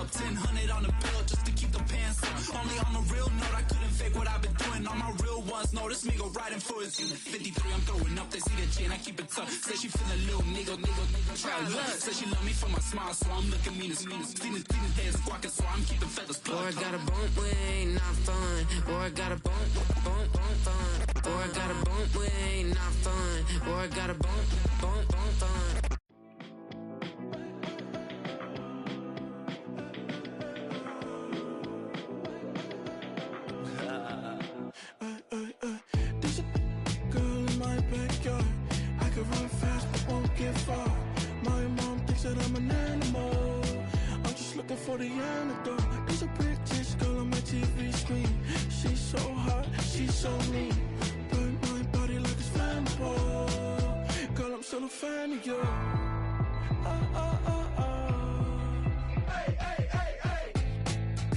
up. 1000 on the bill just to keep the pants up. Only on the real note, I couldn't fake what I've been doing. All my real ones know this nigga riding for his 53, I'm throwing up. They see the chain, I keep it tough. Say she feeling little nigga, try to look. Say she love me for my smile, so I'm looking mean as Seen his head squawking, so I'm keeping feathers plucked. Or I got a bump with ain't not fun. Or I got a bump fun. Or I got a bump with ain't not fun. Or I got a bump fun. There's a girl in my backyard. I can run fast but won't get far. My mom thinks that I'm an animal. I'm just looking for the antidote. There's a British girl on my TV screen. She's so hot, she's so mean. Burn my body like it's flammable. Girl, I'm still a fan of you. Hey, hey, hey, hey.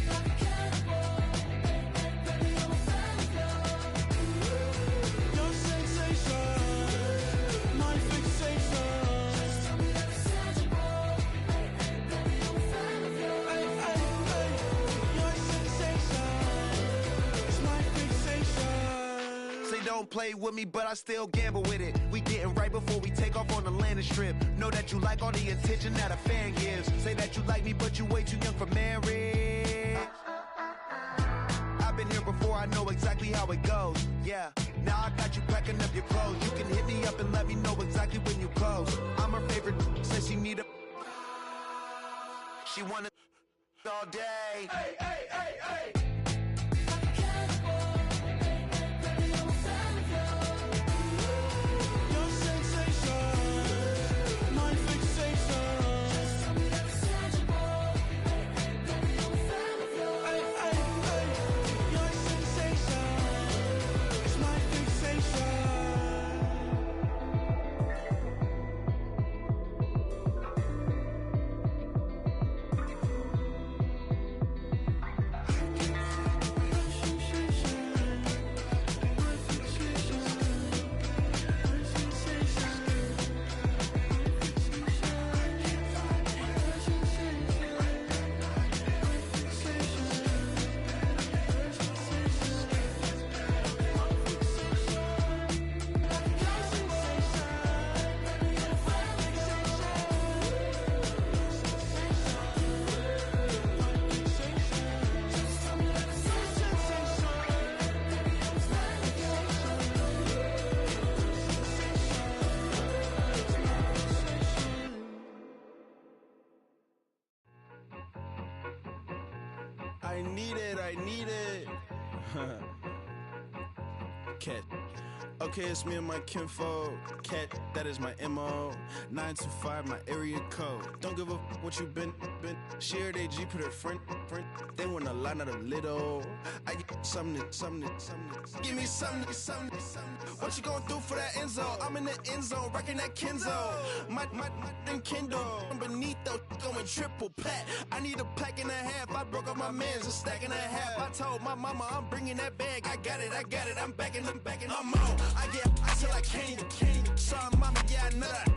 Like a cannibal. Baby, I'm a fan of you. Your sensation, my fixation. Just tell me that it's tangible. Hey, hey, baby, I'm a fan of you. Hey, hey, hey. Your sensation is my fixation. Say don't play with me, but I still gamble with it. We getting right before we take off on the landing strip. Know that you like all the attention that a fan gives. Say that you like me, but you way too young for marriage. I've been here before, I know exactly how it goes. Yeah, now I got you packing up your clothes. You can hit me up and let me know exactly when you close. I'm her favorite, says she need a. She wanna all day. Hey, hey, hey, hey. I need it. Cat. Okay, it's me and my kinfolk. Cat, that is my MO. 925, my area code. Don't give a what you been. Shared AG, put her friend. They want a lot, not a little. I get something. Give me something. What you gonna do for that end zone? I'm in the end zone, rocking that Kenzo. My Kindle. Beneath though, going triple pack. I need a pack and a half. I broke up my mans, a stack and a half. I told my mama I'm bringing that bag. I got it. I'm backing, I'm on. I get till I can't. Sorry, mama, yeah, I nut.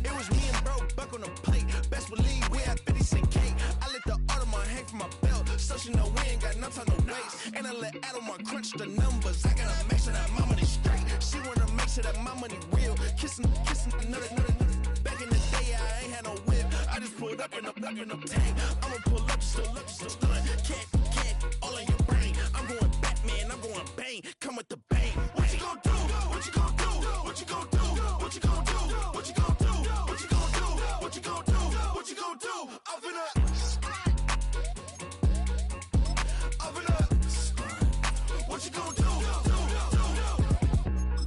It was me and bro, buck on the plate. Best believe we had 50 cent cake. I let the Audemars hang from my belt, so she know we ain't got no time to waste. And I let Audemars crunch the numbers. I gotta make sure that my money straight. She wanna make sure that my money real. Kissing another. Back in the day, I ain't had no whip. I just pulled up in the tank. I'ma pull up, just stun. Cat, all in your brain. I'm going Batman, I'm going bang. Come with the bang. What you gon' do? What you gon' do? What you gon' do? What you gon' do? What you gon' do? What you gon' do? What you gon' do? What you gon' do? I'm finna. What you gon' do?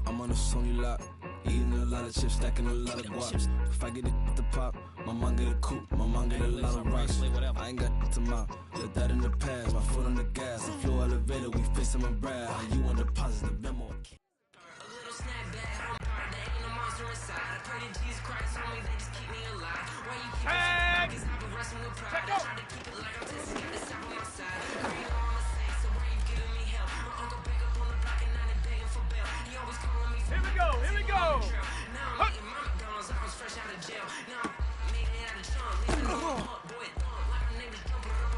I'm on a Sony lot, eating a lot of chips, stacking a lot of guaps. If I get it at the pop, my mom get a coupe, my mom get a lot of rocks. I ain't got to mouth, let that in the past. My foot on the gas, I flow elevator, we facing my brad. How you want to deposit the memo? A little snack bag, home part, there ain't no monster inside. I pray to Jesus Christ, homie, they just keep me alive. Why you keep it? Cause I've been wrestling with pride. I try to keep it like I'm testing, got this top on my side. Girl, you know I'm a saint, so why you giving me hell? My uncle back up on the block and now they begging for bail. He always calling me for Here we go. Now I'm eating my McDonald's, I was fresh out of jail. Now I'm making it out of trunk, leaving the boy thumb, like my name is jumping.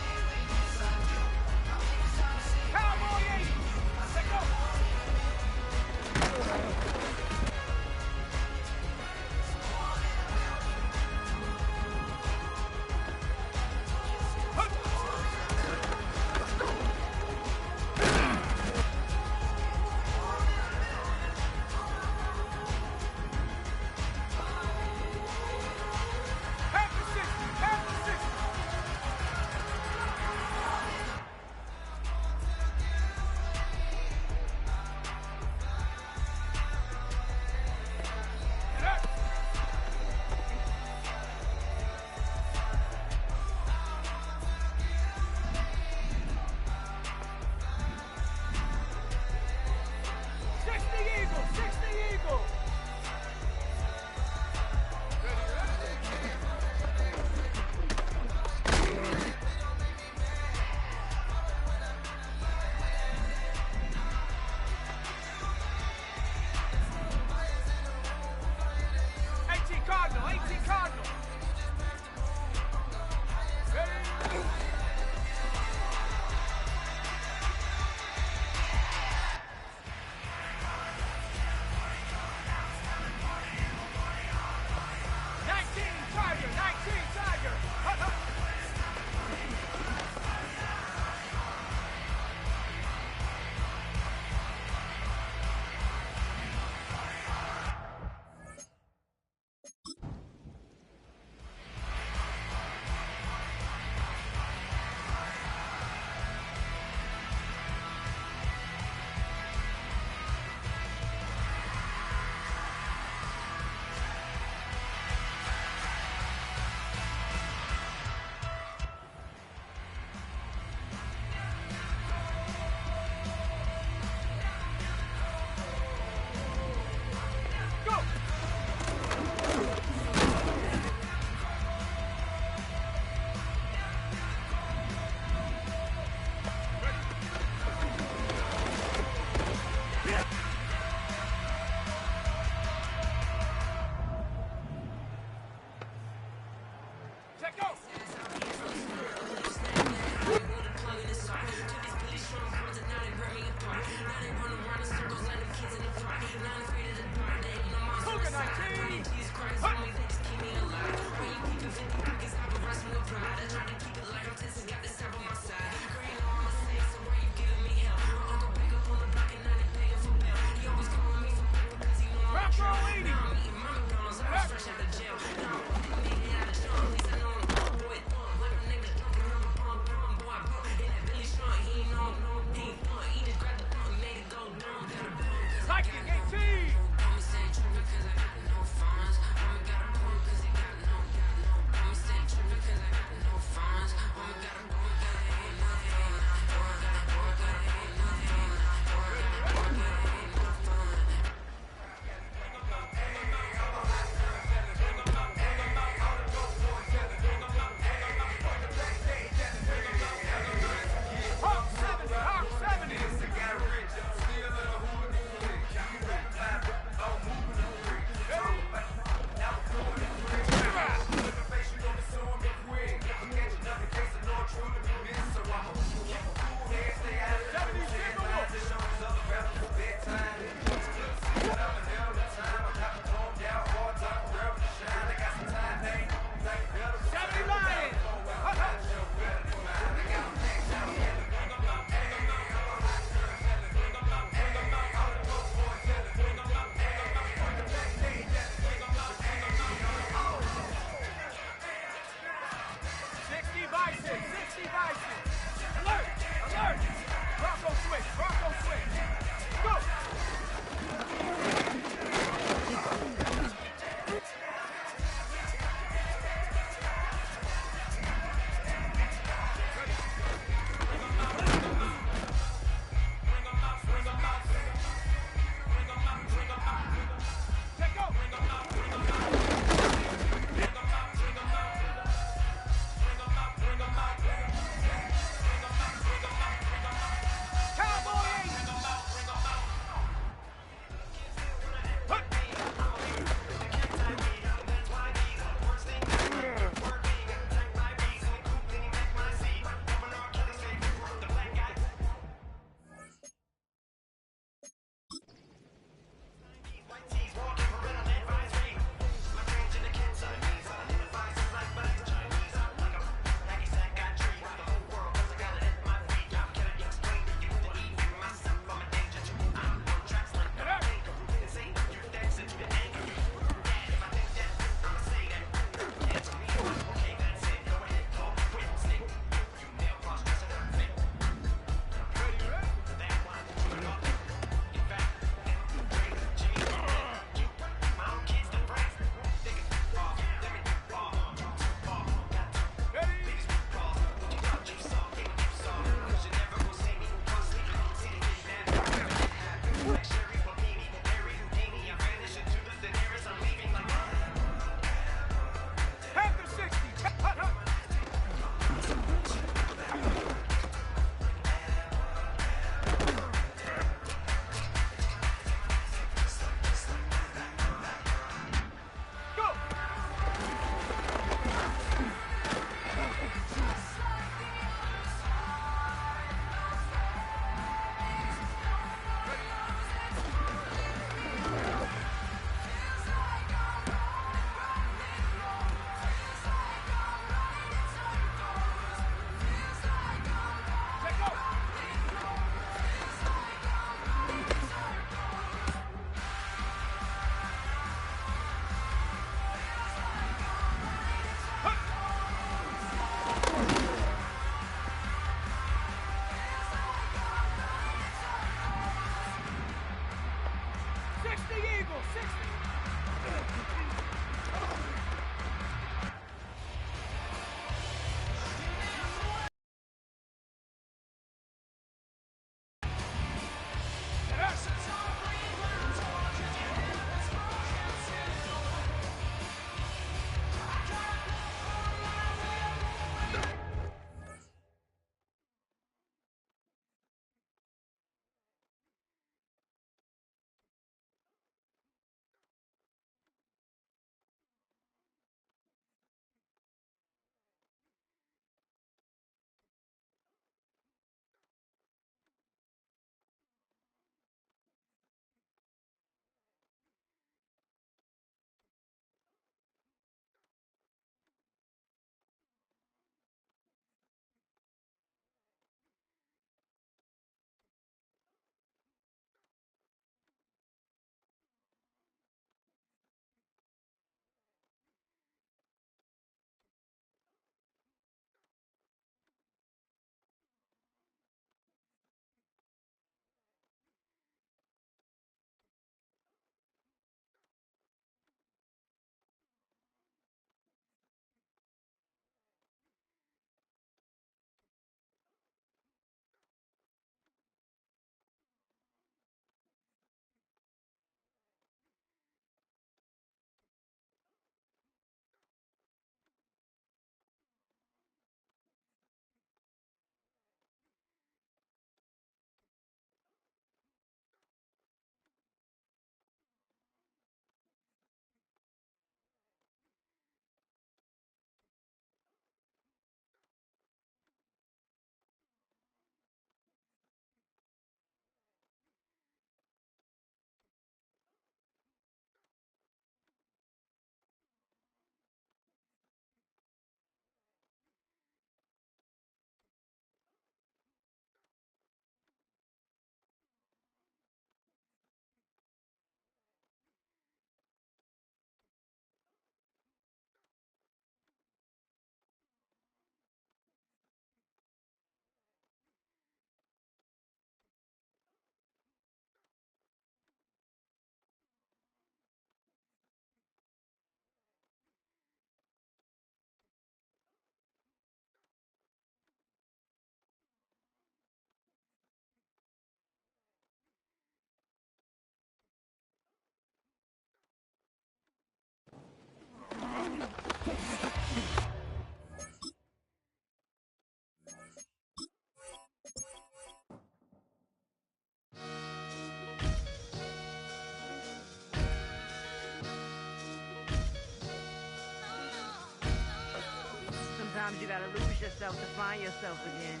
Sometimes you gotta lose yourself to find yourself again.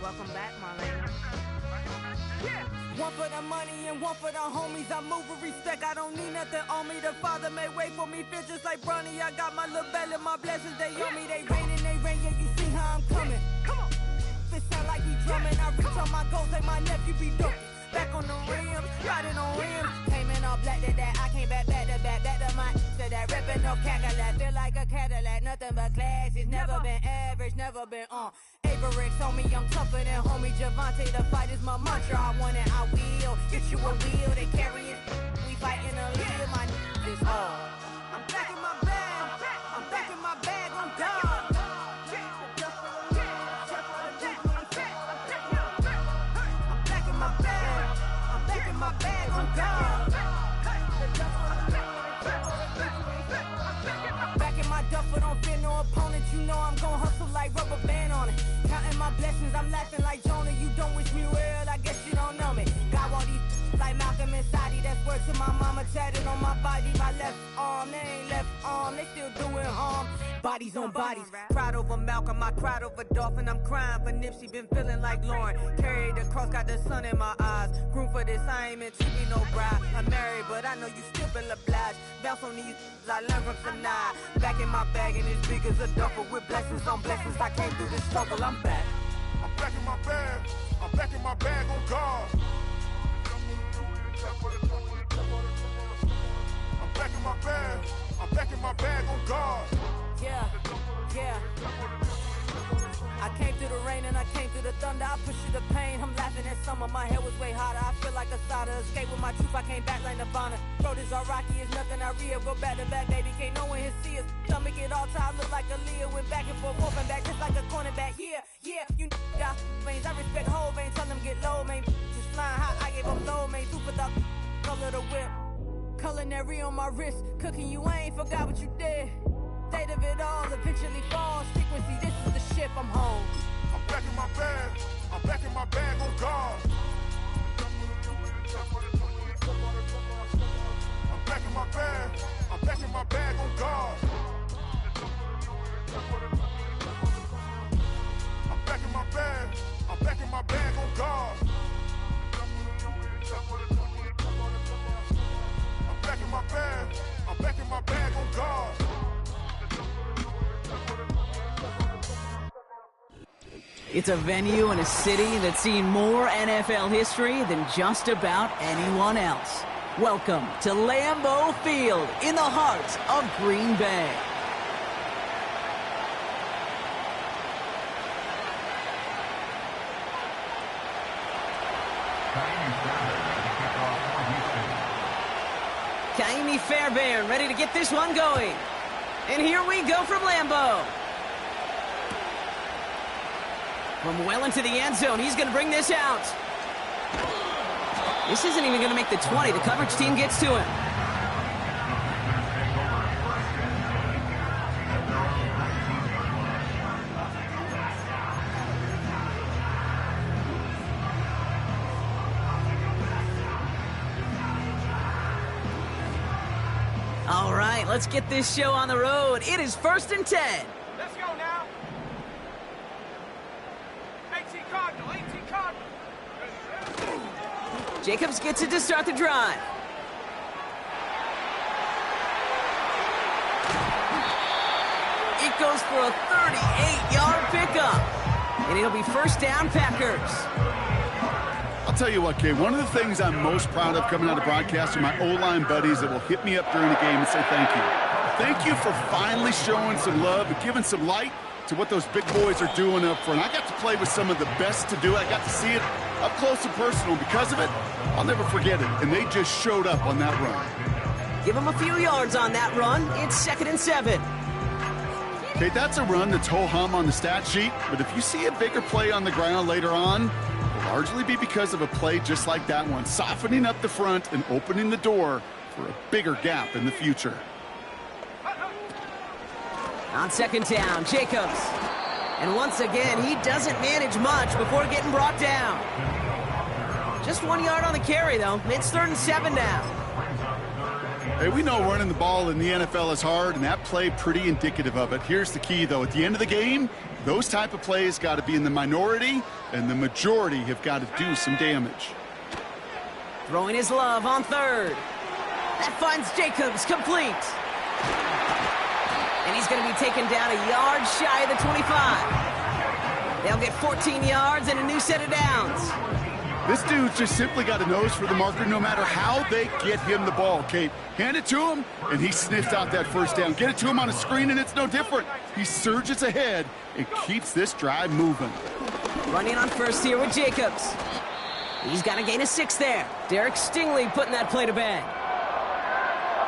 Welcome back, Marlena. Yeah. One for the money and one for the homies. I move with respect, I don't need nothing on me. The Father may wait for me, feel just like Bronny. I got my little belly, my blessings, they on me. They rain, yeah, you see how I'm coming. Come on. It sound like he drumming. I reach on my goals like my nephew be dope. Back on the rims, riding on rims. Came in all black to that, I came back to my to that ripping no Cadillac. Feel like a Cadillac, nothing but class. It's never been average, never been on. Averix on me, I'm tougher than homie Javante. The fight is my mantra, I want it, I will. Get you a wheel, they carry it. We fighting a lead, my is hard. I'm back in my bag, I'm back in my bag on God. My bag on God. Back in my duffel, don't fear no opponent. You know I'm gon' hustle like rubber band on it. Counting my blessings, I'm laughing like Jonah. You don't wish me well, I guess you don't know me. Got all these like Malcolm and Sadie. That's word to my mama, tatted on my body. My left arm, they ain't left arm, they still doing harm. Bodies on bodies, cried over Malcolm, I cried over Dolphin. I'm crying for Nipsey, been feeling like Lauren. Carried the cross, got the sun in my eyes. Groom for this, I ain't meant to be no bride. I'm married, but I know you still feel obliged. Bounce on these, I learned from Sanaa. Back in my bag, and it's big as a duffel. With blessings on blessings, I came through this struggle, I'm back. I'm back in my bag, I'm back in my bag on God. I'm back in my bag, I'm back in my bag on God. Yeah, yeah. I came through the rain and I came through the thunder. I pushed through the pain, I'm laughing at summer. My head was way hotter, I feel like a starter. Escape with my truth, I came back like Nirvana. Throat is all rocky, it's nothing I real. Go back to back, baby, can't no one here see us. Stomach it all tied, look like a Leah. Went back and forth, and back just like a cornerback. Yeah, yeah, you got veins. I respect whole veins, tell them get low, man. Just flying high, I gave them low, man. Two for the color of the whip. Culinary on my wrist, cooking you, I ain't forgot what you did. State of it all, eventually falls. Frequency, this is the ship, I'm home. I'm back in my bag, I'm back in my bag on God. I'm back in my bag, I'm back in my bag on God. I'm back in my bag, I'm back in my bag on God. I'm back in my bag, I'm back in my bag on God. It's a venue and a city that's seen more NFL history than just about anyone else. Welcome to Lambeau Field in the heart of Green Bay. Kaimi Fairbairn ready to get this one going. And here we go from Lambeau. From well into the end zone, he's going to bring this out. This isn't even going to make the 20. The coverage team gets to him. All right, let's get this show on the road. It is 1st and 10. Let's go now. 18 Cardinal, 18 Cardinal. Jacobs gets it to start the drive. It goes for a 38-yard pickup. And it'll be 1st down, Packers. I'll tell you what, Kay, one of the things I'm most proud of coming out of broadcast are my O-line buddies that will hit me up during the game and say thank you. Thank you for finally showing some love and giving some light to what those big boys are doing up front. I got to play with some of the best to do it. I got to see it up close and personal. Because of it, I'll never forget it. And they just showed up on that run. Give them a few yards on that run. It's 2nd and 7. Okay, that's a run that's ho-hum on the stat sheet. But if you see a bigger play on the ground later on, it'll largely be because of a play just like that one, softening up the front and opening the door for a bigger gap in the future. On 2nd down, Jacobs. And once again, he doesn't manage much before getting brought down. Just 1 yard on the carry, though. It's 3rd and 7 now. Hey, we know running the ball in the NFL is hard, and that play pretty indicative of it. Here's the key, though. At the end of the game, those type of plays got to be in the minority, and the majority have got to do some damage. Throwing his love on third. That finds Jacobs complete. And he's going to be taken down a yard shy of the 25. They'll get 14 yards and a new set of downs. This dude's just simply got a nose for the marker no matter how they get him the ball, Kate. Hand it to him, and he sniffs out that first down. Get it to him on a screen, and it's no different. He surges ahead and keeps this drive moving. Running on first here with Jacobs. He's got to gain a 6 there. Derek Stingley putting that play to bed.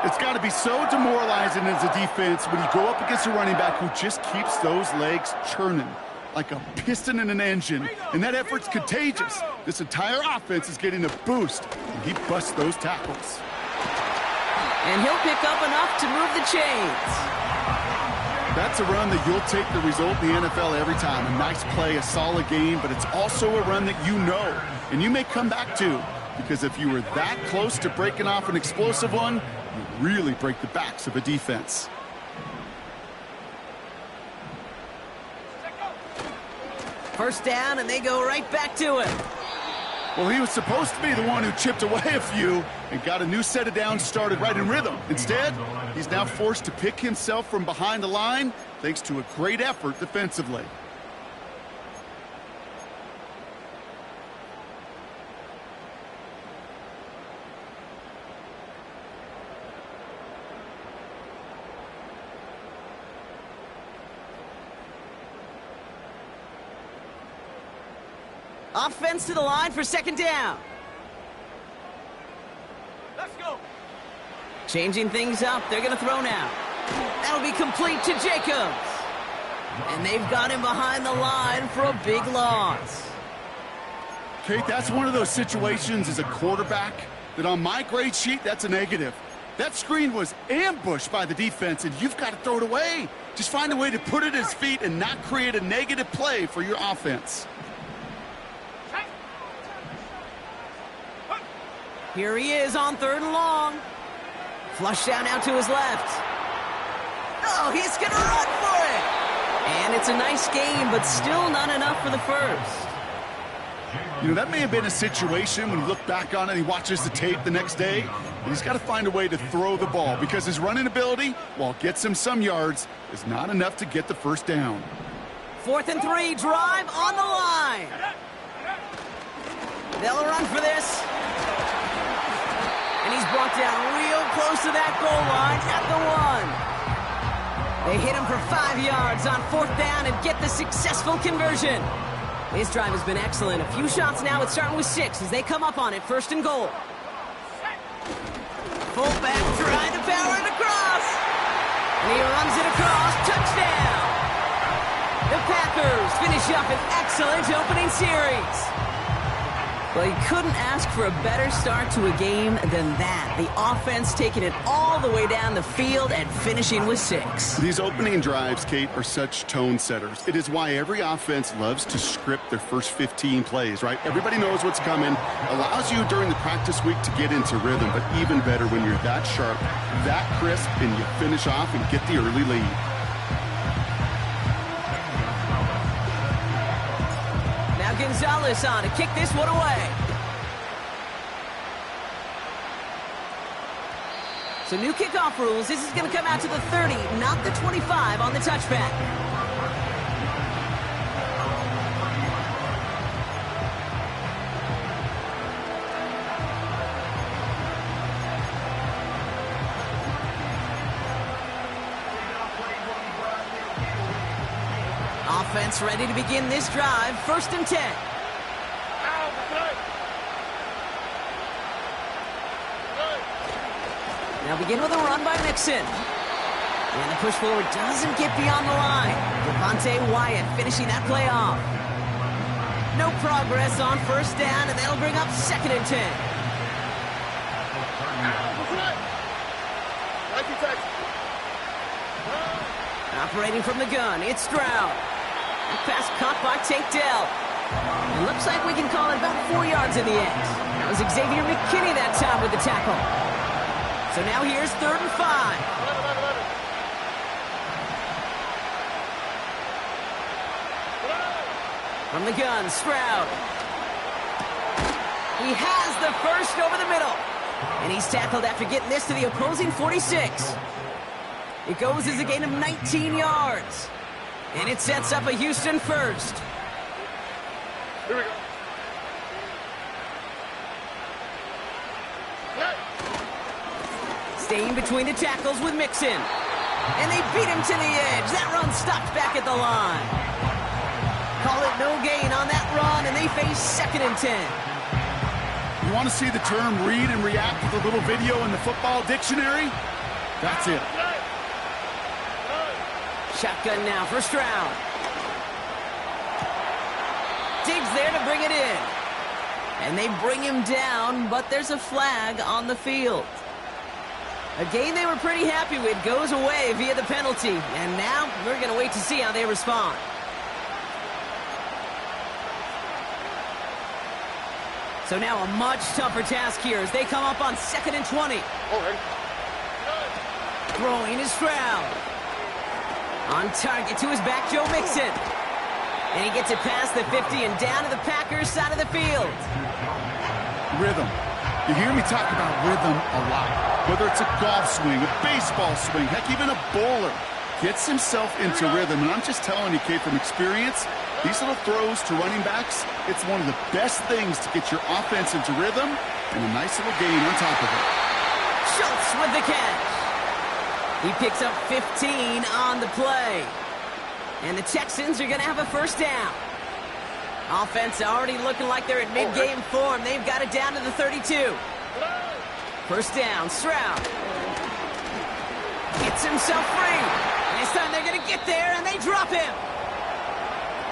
It's got to be so demoralizing as a defense when you go up against a running back who just keeps those legs churning like a piston in an engine, and that effort's contagious. This entire offense is getting a boost, and he busts those tackles. And he'll pick up enough to move the chains. That's a run that you'll take the result in the NFL every time. A nice play, a solid game, but it's also a run that you know, and you may come back to, because if you were that close to breaking off an explosive one, you really break the backs of a defense. First down, and they go right back to it. Well, he was supposed to be the one who chipped away a few and got a new set of downs started right in rhythm. Instead, he's now forced to pick himself from behind the line thanks to a great effort defensively. Offense to the line for second down. Let's go. Changing things up. They're going to throw now. That'll be complete to Jacobs. And they've got him behind the line for a big loss. Kate, that's one of those situations as a quarterback that on my grade sheet, that's a negative. That screen was ambushed by the defense, and you've got to throw it away. Just find a way to put it at his feet and not create a negative play for your offense. Here he is on third and long. Flush down out to his left. Oh, he's going to run for it. And it's a nice game, but still not enough for the first. You know, that may have been a situation when you look back on it, he watches the tape the next day, and he's got to find a way to throw the ball because his running ability, while it gets him some yards, is not enough to get the first down. 4th and 3, drive on the line. They'll run for this. And he's brought down real close to that goal line at the 1. They hit him for 5 yards on 4th down and get the successful conversion. His drive has been excellent. A few shots now. It's starting with 6 as they come up on it. 1st and goal. Fullback trying to power it across. And he runs it across. Touchdown. The Packers finish up an excellent opening series. Well, you couldn't ask for a better start to a game than that. The offense taking it all the way down the field and finishing with 6. These opening drives, Kate, are such tone setters. It is why every offense loves to script their first 15 plays, right? Everybody knows what's coming. Allows you during the practice week to get into rhythm, but even better when you're that sharp, that crisp, and you finish off and get the early lead. Gonzalez on to kick this one away. So new kickoff rules. This is going to come out to the 30, not the 25 on the touchback. Offense ready to begin this drive. 1st and 10. Now begin with a run by Mixon. And the push forward doesn't get beyond the line. Devontae Wyatt finishing that play off. No progress on 1st down, and that'll bring up 2nd and 10. Operating from the gun, it's Stroud. Pass caught by Tank Dell. It looks like we can call it about 4 yards in the end. That was Xavier McKinney that time with the tackle. So now here's 3rd and 5. From the gun, Stroud. He has the first over the middle. And he's tackled after getting this to the opposing 46. It goes as a gain of 19 yards. And it sets up a Houston first. Here we go. Staying between the tackles with Mixon. And they beat him to the edge. That run stopped back at the line. Call it no gain on that run, and they face 2nd and 10. You want to see the term read and react with a little video in the football dictionary? That's it. Shotgun now for Stroud. Diggs there to bring it in. And they bring him down, but there's a flag on the field. A game they were pretty happy with goes away via the penalty. And now we're going to wait to see how they respond. So now a much tougher task here as they come up on 2nd and 20. Throwing is Stroud. On target to his back, Joe Mixon. And he gets it past the 50 and down to the Packers side of the field. Rhythm. You hear me talk about rhythm a lot. Whether it's a golf swing, a baseball swing, heck, even a bowler gets himself into rhythm. And I'm just telling you, Kate, from experience, these little throws to running backs, it's one of the best things to get your offense into rhythm and a nice little gain on top of it. Schultz with the catch. He picks up 15 on the play. And the Texans are going to have a first down. Offense already looking like they're at mid-game form. They've got it down to the 32. First down, Stroud. Gets himself free. And this time they're going to get there, and they drop him.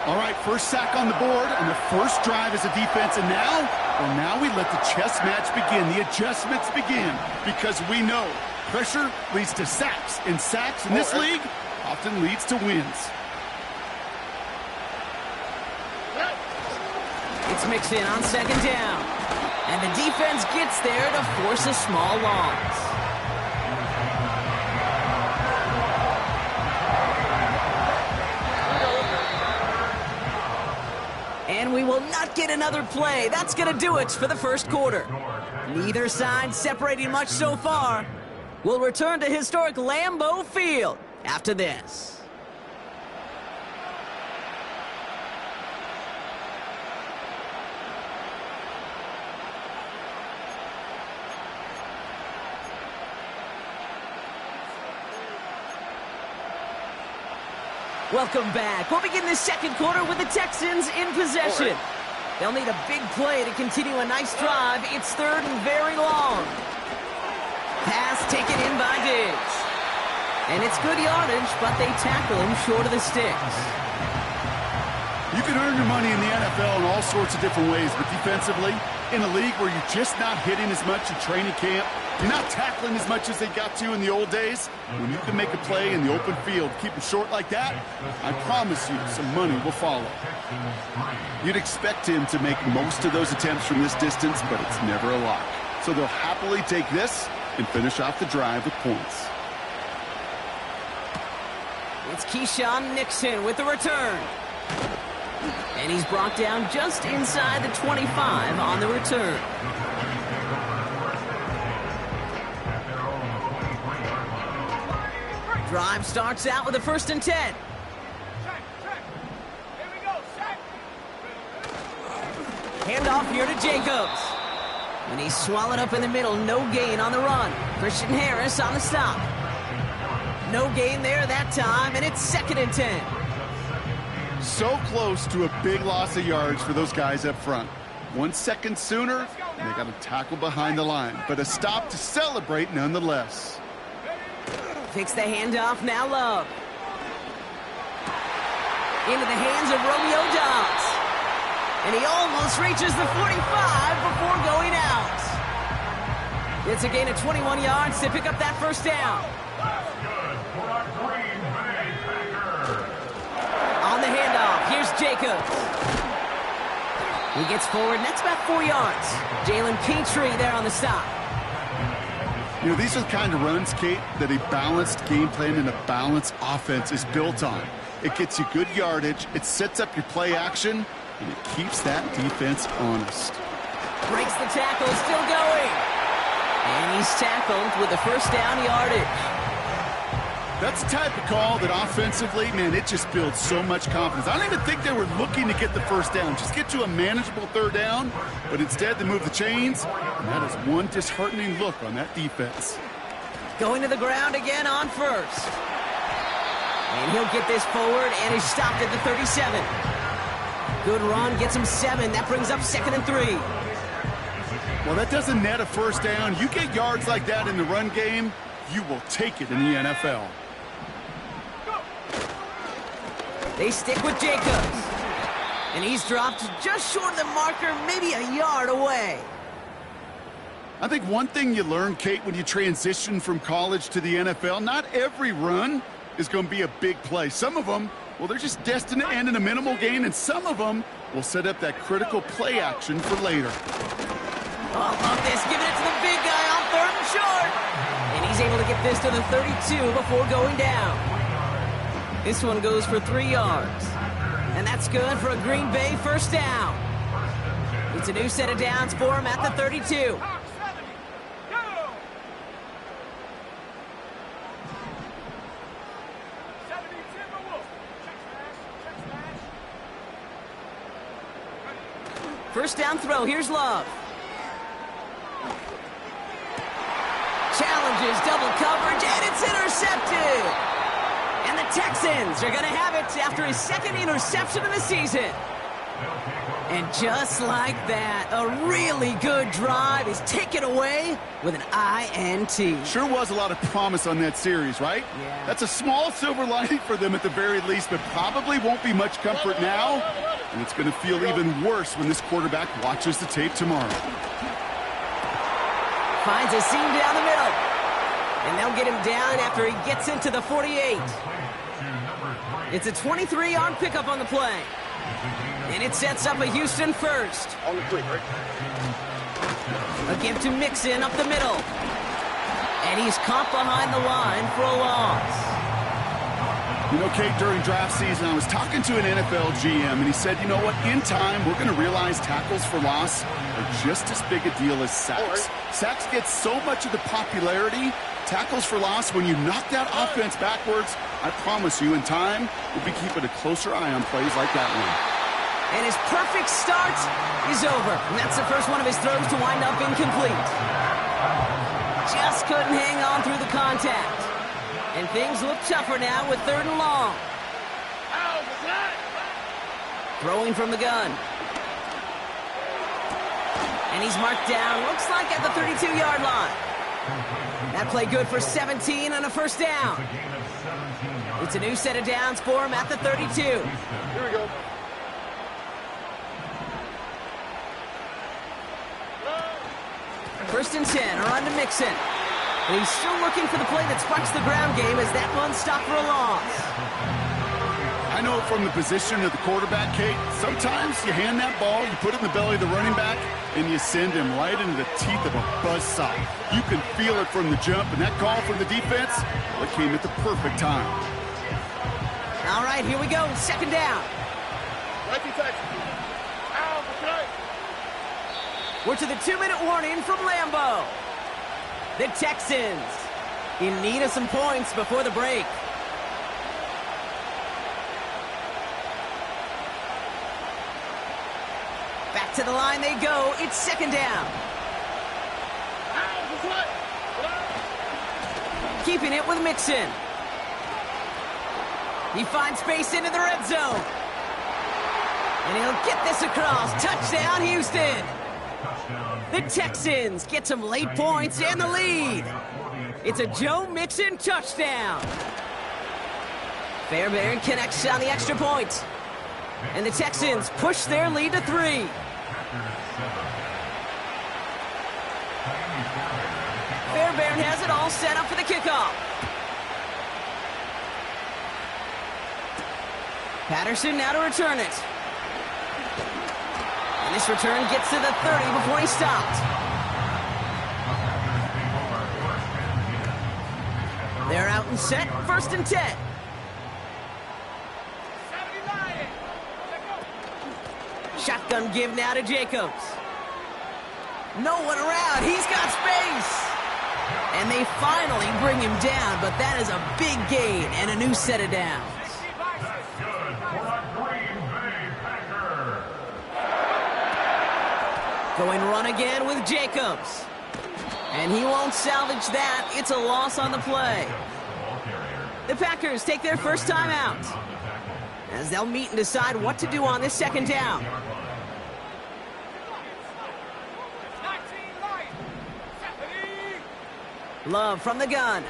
All right, first sack on the board, and the first drive as a defense, and now we let the chess match begin, the adjustments begin, because we know pressure leads to sacks, and sacks in this league often leads to wins. It's Mixon on 2nd down, and the defense gets there to force a small loss. And we will not get another play. That's going to do it for the first quarter. Neither side separating much so far. We'll return to historic Lambeau Field after this. Welcome back. We'll begin the second quarter with the Texans in possession. They'll need a big play to continue a nice drive. It's 3rd and very long. Pass taken in by Diggs. And it's good yardage, but they tackle him short of the sticks. You can earn your money in the NFL in all sorts of different ways, but defensively, in a league where you're just not hitting as much in training camp, you're not tackling as much as they got to in the old days, when you can make a play in the open field, keep them short like that, I promise you some money will follow. You'd expect him to make most of those attempts from this distance, but it's never a lot. So they'll happily take this and finish off the drive with points. It's Keyshawn Nixon with the return. And he's brought down just inside the 25 on the return. Drive starts out with a 1st and 10. Check. Here we go, check. Handoff here to Jacobs. And he's swallowed up in the middle. No gain on the run. Christian Harris on the stop. No gain there that time, and it's 2nd and 10. So close to a big loss of yards for those guys up front. 1 second sooner, and they got a tackle behind the line. But a stop to celebrate nonetheless. Takes the handoff, now Love. Into the hands of Romeo Dobbs. And he almost reaches the 45 before going out. It's a gain of 21 yards to pick up that first down. On the handoff, here's Jacobs. He gets forward, and that's about 4 yards. Jalen Petrie there on the stop. You know, these are the kind of runs, Kate, that a balanced game plan and a balanced offense is built on. It gets you good yardage, it sets up your play action, and it keeps that defense honest. Breaks the tackle, still going. And he's tackled with the first down yardage. That's the type of call that offensively, man, it just builds so much confidence. I don't even think they were looking to get the first down, just get to a manageable third down, but instead they move the chains, and that is one disheartening look on that defense. Going to the ground again on first. And he'll get this forward, and he's stopped at the 37. Good run, gets him 7. That brings up 2nd and 3. Well, that doesn't net a first down. You get yards like that in the run game, you will take it in the NFL. They stick with Jacobs. And he's dropped just short of the marker, maybe a yard away. I think one thing you learn, Kate, when you transition from college to the NFL, not every run is going to be a big play. Some of them, well, they're just destined to end in a minimal gain, and some of them will set up that critical play action for later. Oh, love this, giving it to the big guy on 3rd and short. And he's able to get this to the 32 before going down. This one goes for 3 yards. And that's good for a Green Bay first down. It's a new set of downs for him at the 32. First down throw, here's Love. Challenges, double coverage, and it's intercepted. And the Texans are going to have it after his 2nd interception of the season. And just like that, a really good drive is taken away with an INT. Sure was a lot of promise on that series, right? Yeah. That's a small silver lining for them at the very least, but probably won't be much comfort now. And it's going to feel even worse when this quarterback watches the tape tomorrow. Finds a seam down the middle. And they'll get him down after he gets into the 48. It's a 23-yard pickup on the play. And it sets up a Houston first. On the quick, right? A give to Mixon up the middle. And he's caught behind the line for a loss. You know, Kate, during draft season, I was talking to an NFL GM, and he said, you know what, in time, we're going to realize tackles for loss are just as big a deal as sacks. Sacks get so much of the popularity. Tackles for loss, when you knock that offense backwards, I promise you, in time, we'll be keeping a closer eye on plays like that one. And his perfect start is over. And that's the first one of his throws to wind up incomplete. Just couldn't hang on through the contact. And things look tougher now with 3rd and long. Throwing from the gun. And he's marked down, looks like at the 32-yard line. That play good for 17 and a first down. It's a new set of downs for him at the 32. Here we go. First and 10, a run to Mixon. And he's still looking for the play that sparks the ground game as that one stopped for a loss. I know from the position of the quarterback, Kate, sometimes you hand that ball, you put it in the belly of the running back, and you send him right into the teeth of a buzzsaw. You can feel it from the jump, and that call from the defense, well, it came at the perfect time. All right, here we go, 2nd down. We're to the 2-minute warning from Lambeau. The Texans in need of some points before the break. Back to the line they go. It's 2nd down. Keeping it with Mixon. He finds space into the red zone. And he'll get this across. Touchdown, Houston. The Texans get some late points and the lead. It's a Joe Mixon touchdown. Fairbairn connects on the extra point. And the Texans push their lead to 3. Fairbairn has it all set up for the kickoff. Patterson now to return it. And this return gets to the 30 before he stopped. They're out and set, 1st and 10. Shotgun give now to Jacobs. No one around. He's got space. And they finally bring him down, but that is a big gain and a new set of downs. Going run again with Jacobs. And he won't salvage that. It's a loss on the play. The Packers take their first time out, as they'll meet and decide what to do on this 2nd down. Love from the gun.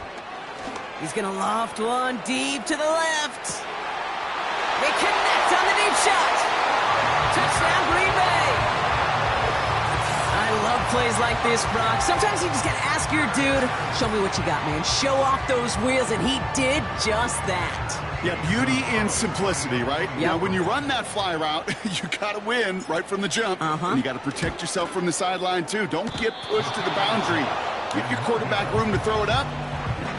He's going to loft one deep to the left. They connect on the deep shot. Touchdown, Green Bay. I love plays like this, Brock. Sometimes you just got to ask your dude, show me what you got, man. Show off those wheels, and he did just that. Yeah, beauty in simplicity, right? Yep. Now, when you run that fly route, you got to win right from the jump. And you got to protect yourself from the sideline, too. Don't get pushed to the boundary. Give your quarterback room to throw it up.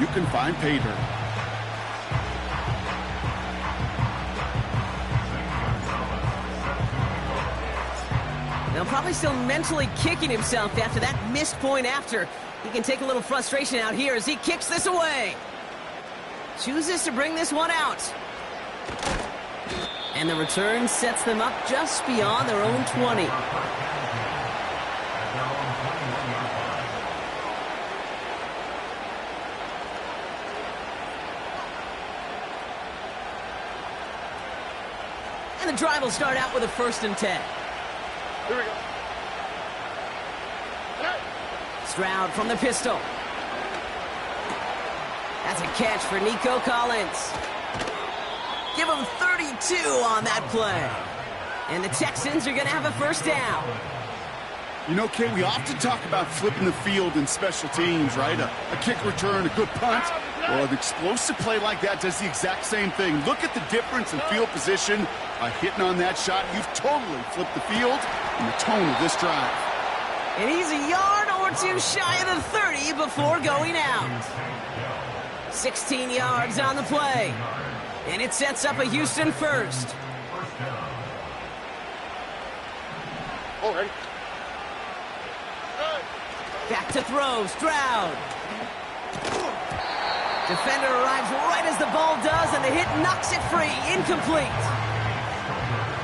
You can find pay dirt. Now, probably still mentally kicking himself after that missed point after. He can take a little frustration out here as he kicks this away. Chooses to bring this one out. And the return sets them up just beyond their own 20. And the drive will start out with a 1st and 10. Here we go. Stroud from the pistol. That's a catch for Nico Collins. Give him 32 on that play. And the Texans are going to have a 1st down. You know, Kate, we often talk about flipping the field in special teams, right? A kick return, a good punt. Well, an explosive play like that does the exact same thing. Look at the difference in field position. By hitting on that shot, you've totally flipped the field and the tone of this drive. And he's a yard or two shy of the 30 before going out. 16 yards on the play. And it sets up a Houston 1st. Oh, ready. Back to throw, Stroud. Defender arrives right as the ball does, and the hit knocks it free. Incomplete.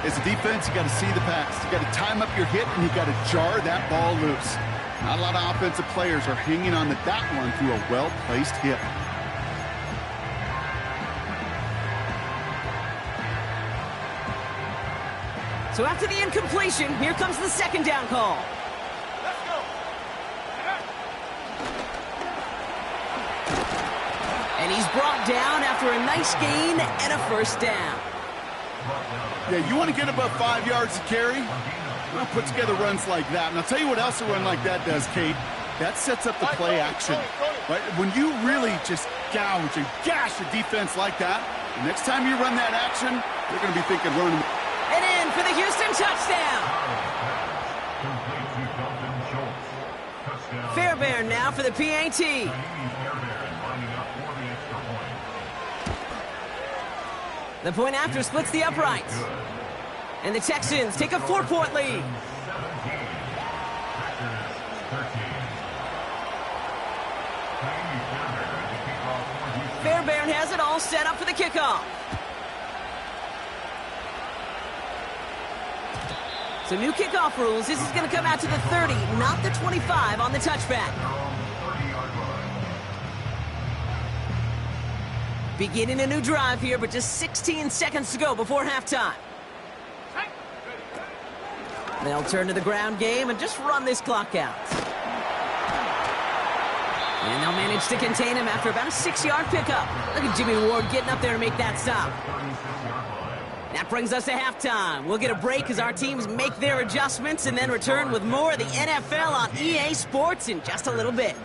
As a defense, you got to see the pass. You got to time up your hit, and you got to jar that ball loose. Not a lot of offensive players are hanging on to that one through a well-placed hit. So after the incompletion, here comes the 2nd down call. Let's go. And he's brought down after a nice gain and a 1st down. Yeah, you want to get above 5 yards to carry? Well, put together runs like that. And I'll tell you what else a run like that does, Kate. That sets up the play action. Right? When you really just gouge and gash a defense like that, the next time you run that action, you're going to be thinking running. And in for the Houston touchdown. Fairbairn now for the PAT. The point after splits the uprights. And the Texans take a 4-point lead. Fairbairn has it all set up for the kickoff. So new kickoff rules. This is going to come out to the 30, not the 25 on the touchback. Beginning a new drive here, but just 16 seconds to go before halftime. They'll turn to the ground game and just run this clock out. And they'll manage to contain him after about a 6-yard pickup. Look at Jimmy Ward getting up there to make that stop. That brings us to halftime. We'll get a break as our teams make their adjustments and then return with more of the NFL on EA Sports in just a little bit.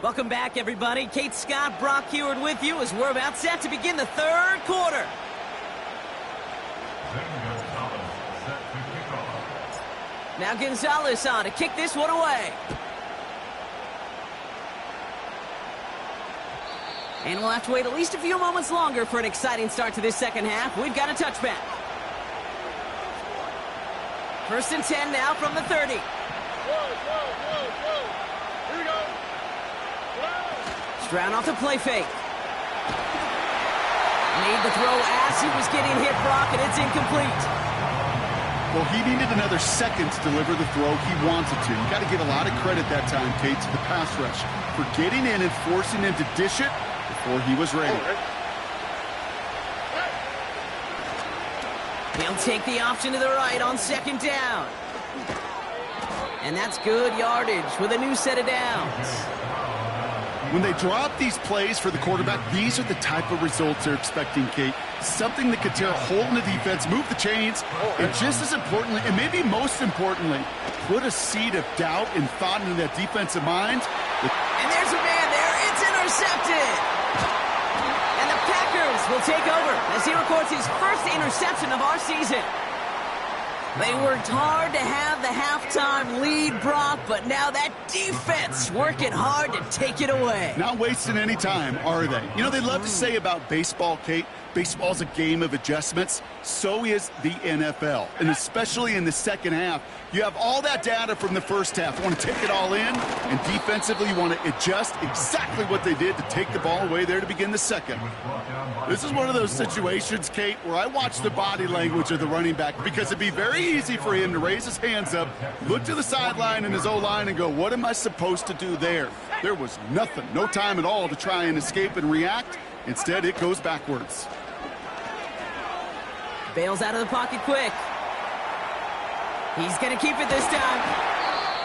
Welcome back, everybody. Kate Scott, Brock Heward with you as we're about set to begin the third quarter. Now Gonzalez on to kick this one away. And we'll have to wait at least a few moments longer for an exciting start to this second half. We've got a touchback. 1st and 10 now from the 30. Here we go. Stroud off the play fake. Made the throw as he was getting hit, Brock, and it's incomplete. Well, he needed another second to deliver the throw he wanted to. You got to give a lot of credit that time, Kate, to the pass rush for getting in and forcing him to dish it before he was ready. He'll take the option to the right on 2nd down. And that's good yardage with a new set of downs. When they drop these plays for the quarterback, these are the type of results they're expecting, Kate. Something that could tear a hole in the defense, move the chains, and just as importantly, and maybe most importantly, put a seed of doubt and thought into that defensive mind. And there's a man there. It's intercepted. And the Packers will take over as he records his first interception of our season. They worked hard to have the halftime lead, Brock, but now that defense working hard to take it away. Not wasting any time, are they? You know, they love to say about baseball, Kate, baseball's a game of adjustments. So is the NFL. And especially in the second half, you have all that data from the first half. You want to take it all in, and defensively you want to adjust exactly what they did to take the ball away there to begin the second. This is one of those situations, Kate, where I watch the body language of the running back because it'd be very easy for him to raise his hands up, look to the sideline in his O-line and go, what am I supposed to do there? There was nothing, no time at all to try and escape and react. Instead, it goes backwards. Bails out of the pocket quick. He's going to keep it this time.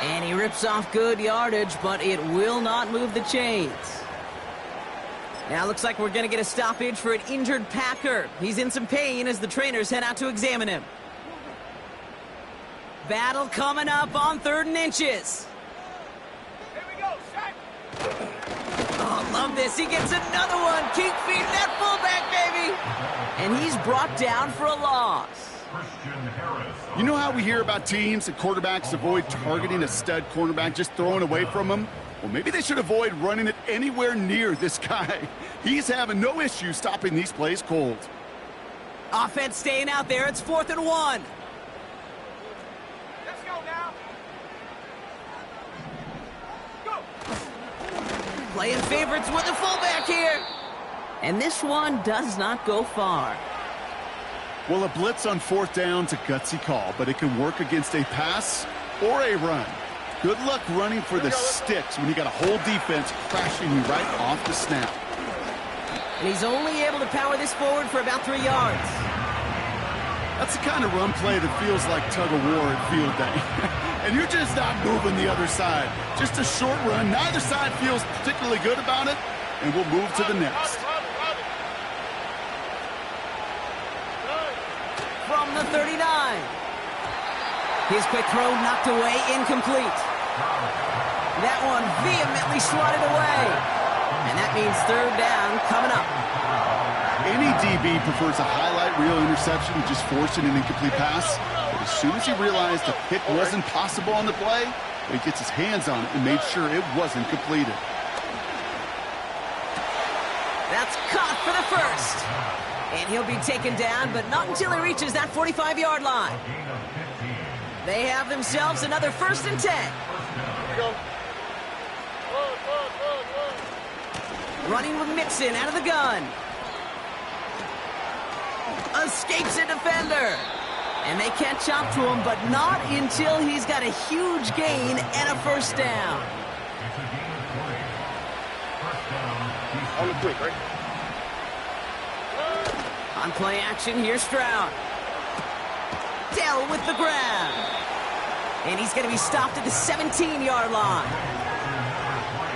And he rips off good yardage, but it will not move the chains. Now looks like we're going to get a stoppage for an injured Packer. He's in some pain as the trainers head out to examine him. Battle coming up on 3rd and inches. Here we go, set. Oh, love this. He gets another one. Keep feeding that fullback, baby. And he's brought down for a loss. You know how we hear about teams and quarterbacks avoid targeting a stud cornerback, just throwing away from him? Well, maybe they should avoid running it anywhere near this guy. He's having no issue stopping these plays cold. Offense staying out there. It's 4th and 1. Let's go now. Go. Playing favorites with the fullback here. And this one does not go far. Well, a blitz on 4th down's a gutsy call, but it can work against a pass or a run. Good luck running for the sticks when you got a whole defense crashing you right off the snap. And he's only able to power this forward for about 3 yards. That's the kind of run play that feels like tug-of-war at field day. And you're just not moving the other side. Just a short run. Neither side feels particularly good about it, and we'll move to the next. From the 39. His quick throw knocked away, incomplete. That one vehemently swatted away. And that means 3rd down coming up. Any DB prefers a highlight reel interception to just forcing an incomplete pass. But as soon as he realized a pick wasn't possible on the play, he gets his hands on it and made sure it wasn't completed. That's caught for the first. And he'll be taken down, but not until he reaches that 45-yard line. They have themselves another 1st and 10. Running with Mixon out of the gun. Escapes a defender. And they catch up to him, but not until he's got a huge gain and a 1st down. On the quick, right? On play action, here's Stroud. Dell with the grab. And he's going to be stopped at the 17-yard line.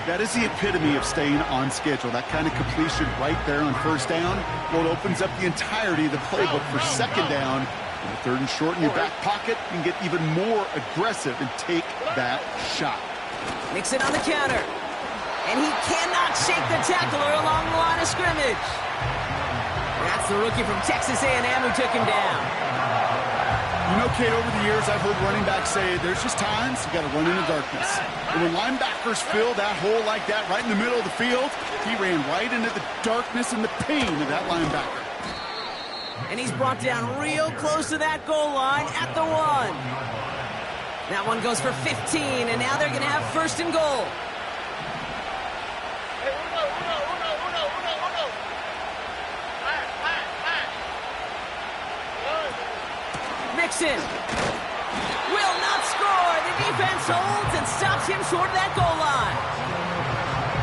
That is the epitome of staying on schedule. That kind of completion right there on 1st down. Well, it opens up the entirety of the playbook for 2nd down. And the 3rd and short in your back pocket, you can get even more aggressive and take that shot. Mixon on the counter. And he cannot shake the tackler along the line of scrimmage. That's the rookie from Texas A&M who took him down. You know, Kate, over the years, I've heard running backs say there's just times you got to run in the darkness. And when linebackers fill that hole like that right in the middle of the field, he ran right into the darkness and the pain of that linebacker. And he's brought down real close to that goal line at the 1. That one goes for 15, and now they're going to have first and goal. Mixon will not score. The defense holds and stops him short of that goal line.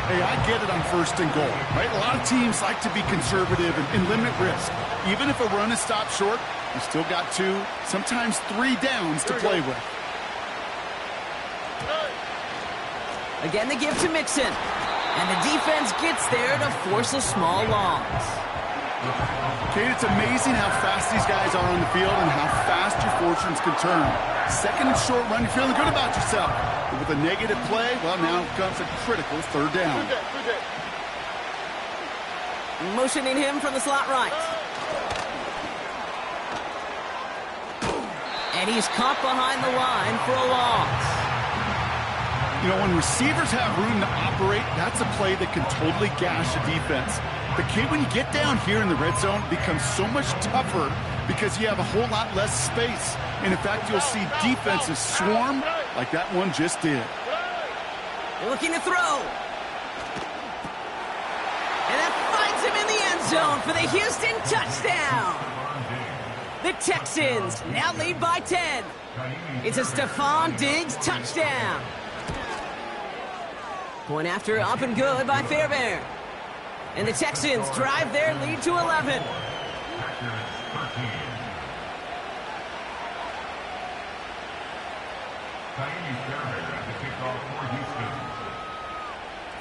Hey, I get it on first and goal, right? A lot of teams like to be conservative and limit risk. Even if a run is stopped short, you still got 2, sometimes 3 downs to play with. Again, the give to Mixon. And the defense gets there to force a small loss. Kate, it's amazing how fast these guys are on the field and how fast your fortunes can turn. Second and short run, you're feeling good about yourself. But with a negative play, well, now comes a critical third down. Motioning him from the slot right. And he's caught behind the line for a loss. You know, when receivers have room to operate, that's a play that can totally gash a defense. But, Kate, when you get down here in the red zone, it becomes so much tougher because you have a whole lot less space. And, in fact, you'll see defenses swarm like that one just did. They're looking to throw. And that finds him in the end zone for the Houston touchdown. The Texans now lead by 10. It's a Stephon Diggs touchdown. Point after up and good by Fairbairn. And the Texans drive their lead to 11.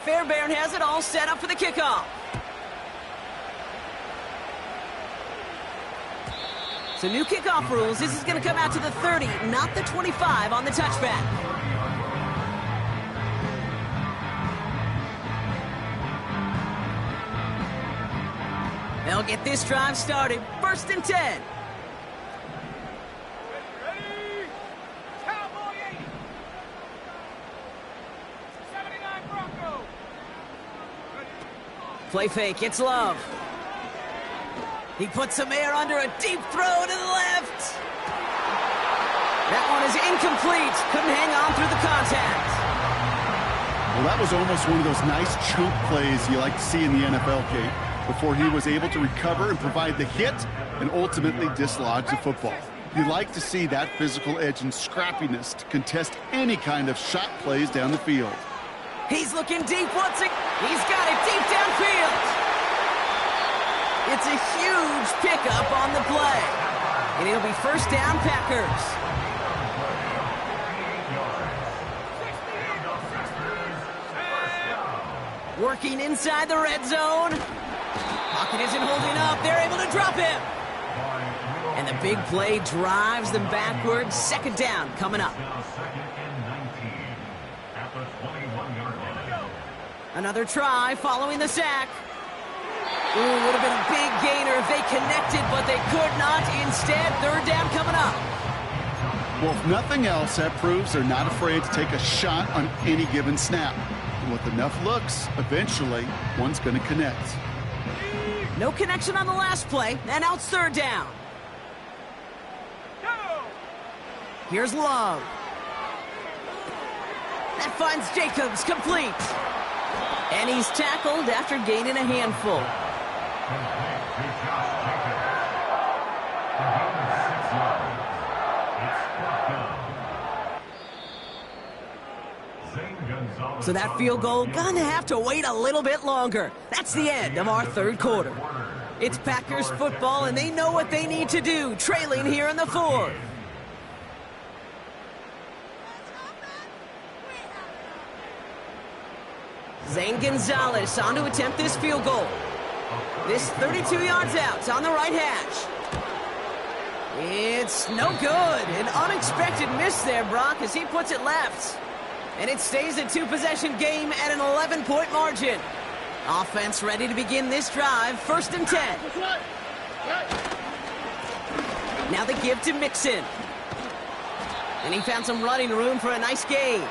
Fairbairn has it all set up for the kickoff. So new kickoff rules. This is going to come out to the 30, not the 25 on the touchback. They'll get this drive started. First and 10. Ready? Cowboy 80. 79 Bronco. Play fake. It's Love. He puts some air under a deep throw to the left. That one is incomplete. Couldn't hang on through the contact. Well, that was almost one of those nice chunk plays you like to see in the NFL, Kate, before he was able to recover and provide the hit and ultimately dislodge the football. You like to see that physical edge and scrappiness to contest any kind of shot plays down the field. He's looking deep once again. He's got it deep downfield. It's a huge pickup on the play. And it'll be first down, Packers. Working inside the red zone. Pocket isn't holding up. They're able to drop him. And the big play drives them backwards. Second down coming up. Another try following the sack. Ooh, would have been a big gainer if they connected, but they could not. Instead, third down coming up. Well, if nothing else, that proves they're not afraid to take a shot on any given snap. And with enough looks, eventually, one's going to connect. No connection on the last play, and now it's third down. Here's Love. That finds Jacobs complete. And he's tackled after gaining a handful. So that field goal gonna have to wait a little bit longer. That's the end of our third quarter. It's Packers football, and they know what they need to do, trailing here in the fourth. Zane Gonzalez on to attempt this field goal. This 32 yards out. It's on the right hash. It's no good. An unexpected miss there, Brock, as he puts it left. And it stays a two-possession game at an 11-point margin. Offense ready to begin this drive. 1st and 10. Now the give to Mixon. And he found some running room for a nice gain.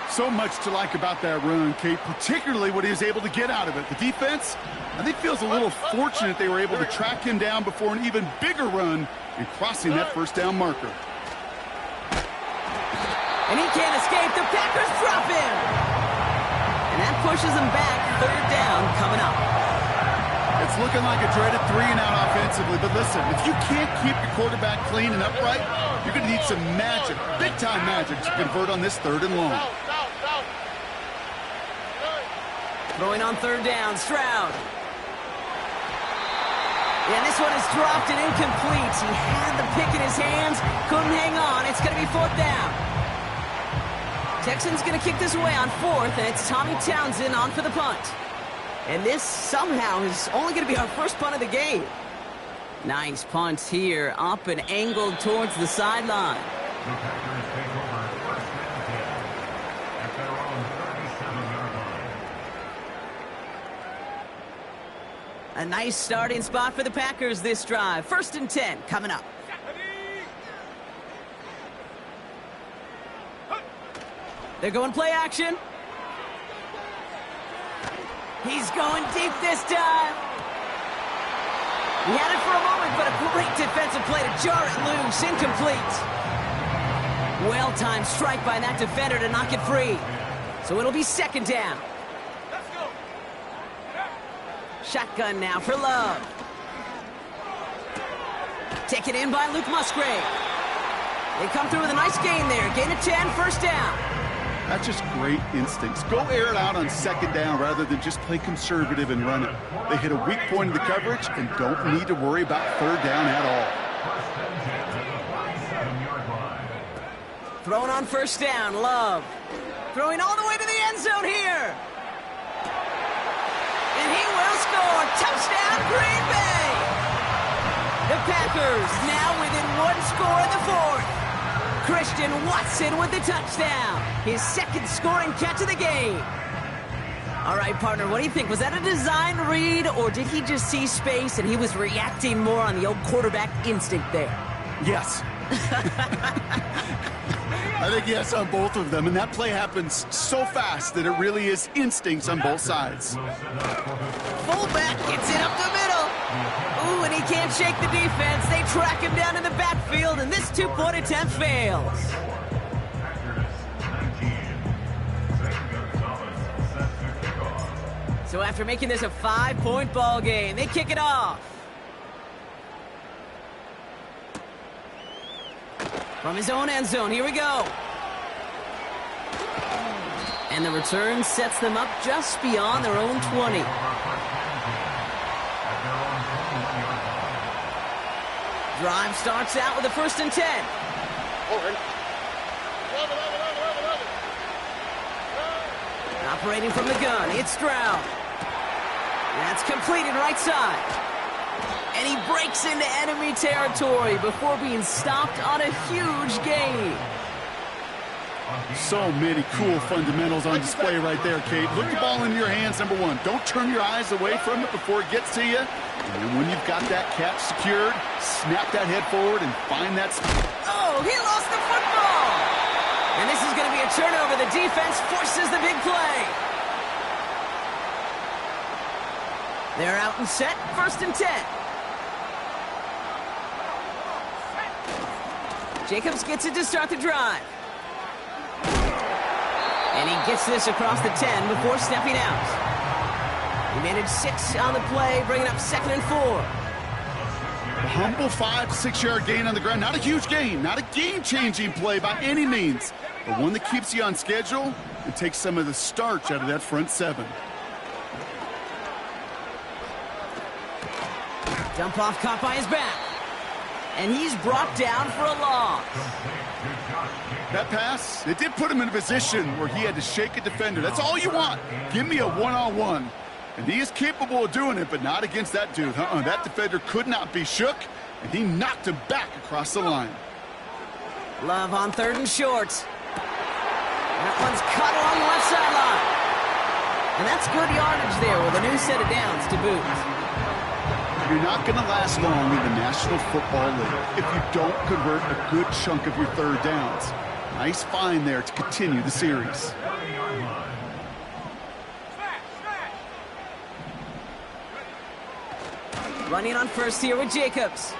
So much to like about that run, Kate, particularly what he was able to get out of it. The defense, I think, feels a little fortunate they were able to track him down before an even bigger run and crossing that 1st down marker. And he can't escape. The Packers drop him. And that pushes them back. 3rd down coming up. It's looking like a dreaded 3-and-out offensively, but listen, if you can't keep your quarterback clean and upright, you're going to need some magic, big-time magic, to convert on this 3rd and long. Throwing on 3rd down, Stroud. Yeah, this one is dropped and incomplete. He had the pick in his hands, couldn't hang on. It's going to be 4th down. Texans going to kick this away on 4th, and it's Tommy Townsend on for the punt. And this somehow is only going to be our first punt of the game. Nice punt here, up and angled towards the sideline. A nice starting spot for the Packers this drive. 1st and 10 coming up. They're going play action. He's going deep this time. He had it for a moment, but a great defensive play to jar it loose. Incomplete. Well-timed strike by that defender to knock it free. So it'll be 2nd down. Let's go. Shotgun now for Love. Taken in by Luke Musgrave. They come through with a nice gain there. Gain of 10, 1st down. That's just great instincts. Go air it out on 2nd down rather than just play conservative and run it. They hit a weak point in the coverage and don't need to worry about 3rd down at all. Throwing on 1st down, Love. Throwing all the way to the end zone here. And he will score. Touchdown, Green Bay. The Packers now within 1 score in the 4th. Christian Watson with the touchdown. His 2nd scoring catch of the game. All right, partner, what do you think? Was that a design read, or did he just see space and he was reacting more on the old quarterback instinct there? Yes. I think yes on both of them, and that play happens so fast that it really is instincts on both sides. Fullback gets it up the middle. Ooh, and he can't shake the defense. They track him down in the backfield, and this 2-point attempt fails. So after making this a 5-point ball game, they kick it off. From his own end zone, here we go. And the return sets them up just beyond their own 20. Drive starts out with a 1st and 10. Operating from the gun, it's Stroud. That's completed right side. And he breaks into enemy territory before being stopped on a huge gain. So many cool fundamentals on display right there, Kate. Look the ball into your hands, number 1. Don't turn your eyes away from it before it gets to you. And then when you've got that catch secured, snap that head forward and find that spot. Oh, he lost the football! And this is going to be a turnover. The defense forces the big play. They're out and set. 1st and 10. Jacobs gets it to start the drive. And he gets this across the 10 before stepping out. He made it 6 on the play, bringing up 2nd and 4. A humble 5-6-yard gain on the ground. Not a huge gain, not a game-changing play by any means, but one that keeps you on schedule and takes some of the starch out of that front 7. Dump off caught by his back. And he's brought down for a loss. That pass, it did put him in a position where he had to shake a defender. That's all you want. Give me a one-on-one. And he is capable of doing it, but not against that dude. That defender could not be shook, and he knocked him back across the line. Love on 3rd and short. one's caught along the left sideline. And that's good yardage there with a new set of downs to boot. You're not going to last long in the National Football League if you don't convert a good chunk of your third downs. Nice find there to continue the series. Running on first here with Jacobs.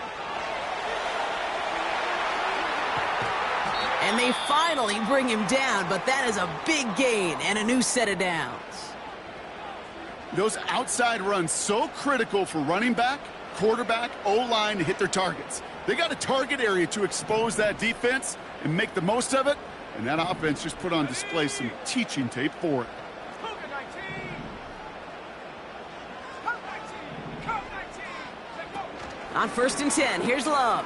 And they finally bring him down, but that is a big gain and a new set of downs. Those outside runs so critical for running back, quarterback, O-line to hit their targets. They got a target area to expose that defense and make the most of it, and that offense just put on display some teaching tape for it. On 1st and 10, here's Love.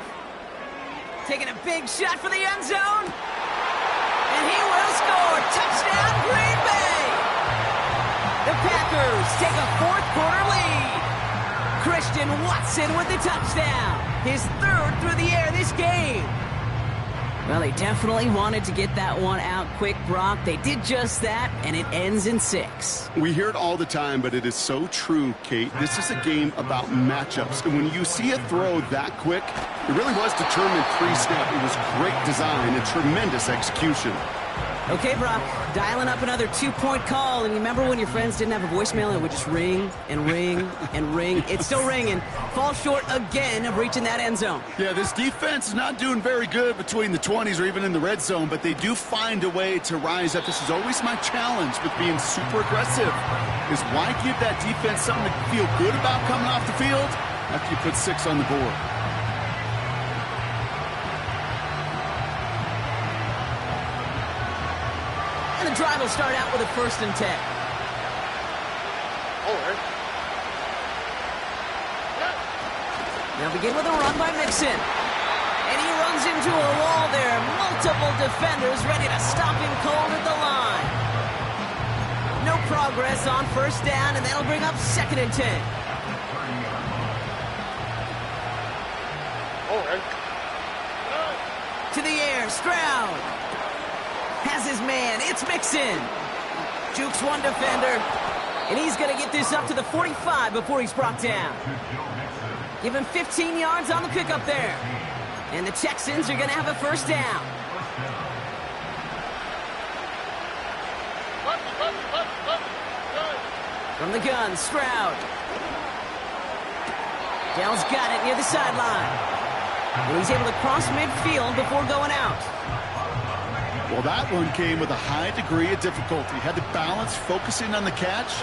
Taking a big shot for the end zone. And he will score. Touchdown, Green Bay! The Packers take a fourth-quarter lead. Christian Watson with the touchdown. His third through the air this game. Well, they definitely wanted to get that one out quick, Brock. They did just that, and it ends in 6. We hear it all the time, but it is so true, Kate. This is a game about matchups. And when you see a throw that quick, it really was determined pre-snap. It was great design and tremendous execution. Okay, Brock, dialing up another 2-point call. And you remember when your friends didn't have a voicemail and it would just ring and ring and ring? It's still ringing. Fall short again of reaching that end zone. Yeah, this defense is not doing very good between the 20s or even in the red zone, but they do find a way to rise up. This is always my challenge with being super aggressive, is why give that defense something to feel good about coming off the field after you put 6 on the board? And the drive will start out with a 1st and 10. All right. Now begin with a run by Mixon. And he runs into a wall there. Multiple defenders ready to stop him cold at the line. No progress on 1st down, and that'll bring up 2nd and 10. All right. To the air, Stroud. Has his man, it's Mixon. Jukes one defender, and he's going to get this up to the 45 before he's brought down. Give him 15 yards on the pickup there. And the Texans are going to have a 1st down. From the gun, Stroud. Dell's got it near the sideline. And he's able to cross midfield before going out. Well, that one came with a high degree of difficulty. Had to balance focusing on the catch,